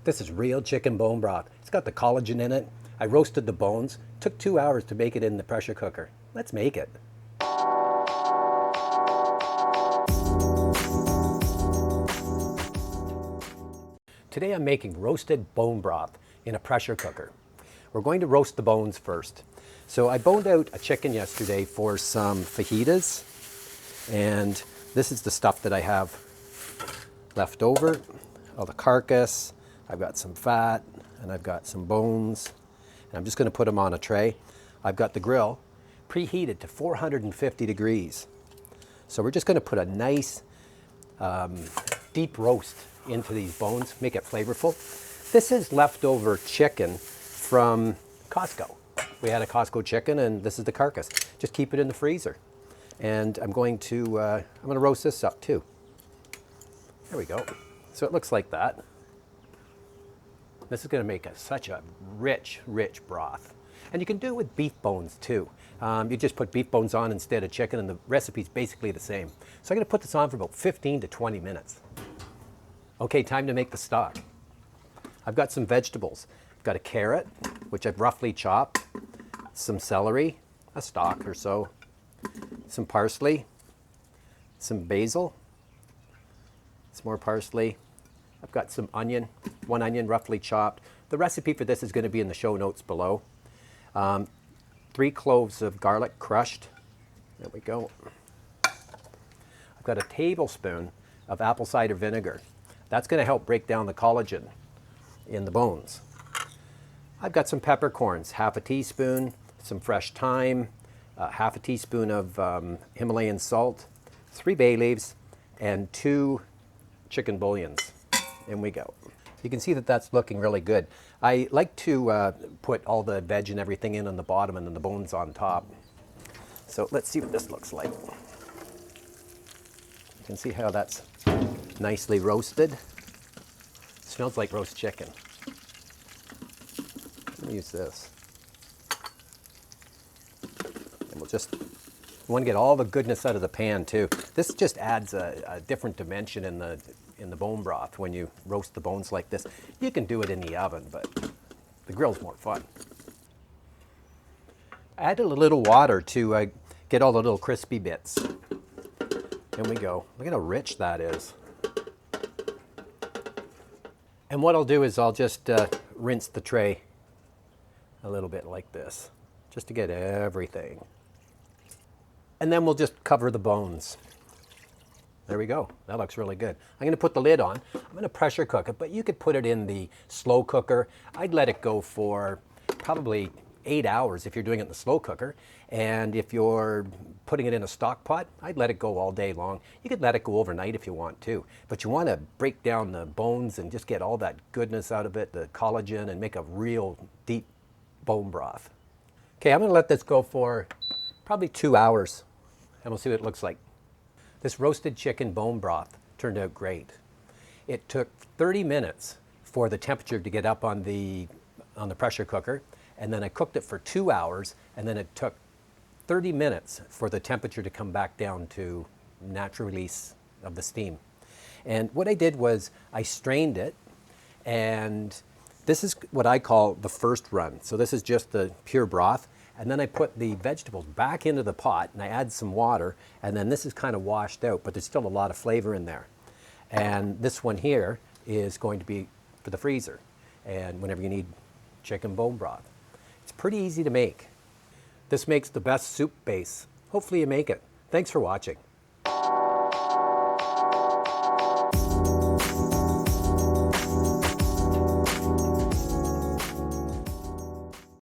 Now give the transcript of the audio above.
This is real chicken bone broth. It's got the collagen in it. I roasted the bones. Took 2 hours to make it in the pressure cooker. Let's make it. Today I'm making roasted bone broth in a pressure cooker. We're going to roast the bones first. So I boned out a chicken yesterday for some fajitas, and this is the stuff that I have left over. All the carcass, I've got some fat, and I've got some bones. And I'm just going to put them on a tray. I've got the grill preheated to 450 degrees. So we're just going to put a nice deep roast into these bones, make it flavorful. This is leftover chicken from Costco. We had a Costco chicken, and this is the carcass. Just keep it in the freezer. And I'm going to roast this up too. There we go. So it looks like that. This is going to make such a rich, rich broth. And you can do it with beef bones too. You just put beef bones on instead of chicken, and the recipe's basically the same. So I'm going to put this on for about 15 to 20 minutes. Okay, time to make the stock. I've got some vegetables. I've got a carrot, which I've roughly chopped, some celery, a stalk or so, some parsley, some basil, some more parsley. I've got some onion, one onion roughly chopped. The recipe for this is going to be in the show notes below. 3 cloves of garlic crushed. There we go. I've got a tablespoon of apple cider vinegar. That's going to help break down the collagen in the bones. I've got some peppercorns, half a teaspoon, some fresh thyme, half a teaspoon of Himalayan salt, 3 bay leaves, and 2 chicken bouillons. In we go. You can see that that's looking really good. I like to put all the veg and everything in on the bottom and then the bones on top. So let's see what this looks like. You can see how that's nicely roasted. Smells like roast chicken. Let me use this. And we want to get all the goodness out of the pan too. This just adds a different dimension in the bone broth when you roast the bones like this. You can do it in the oven, but the grill's more fun. Added a little water to get all the little crispy bits. In we go. Look at how rich that is. And what I'll do is I'll just rinse the tray a little bit like this, just to get everything. And then we'll just cover the bones. There we go. That looks really good. I'm going to put the lid on. I'm going to pressure cook it, but you could put it in the slow cooker. I'd let it go for probably 8 hours if you're doing it in the slow cooker. And if you're putting it in a stock pot, I'd let it go all day long. You could let it go overnight if you want to, but you want to break down the bones and just get all that goodness out of it, the collagen, and make a real deep bone broth. Okay, I'm going to let this go for probably 2 hours, and we'll see what it looks like. This roasted chicken bone broth turned out great. It took 30 minutes for the temperature to get up on the pressure cooker, and then I cooked it for 2 hours, and then it took 30 minutes for the temperature to come back down to natural release of the steam. And what I did was I strained it, and this is what I call the first run. So this is just the pure broth. And then I put the vegetables back into the pot, and I add some water, and then this is kind of washed out, but there's still a lot of flavor in there. And this one here is going to be for the freezer, and whenever you need chicken bone broth. It's pretty easy to make. This makes the best soup base. Hopefully you make it. Thanks for watching.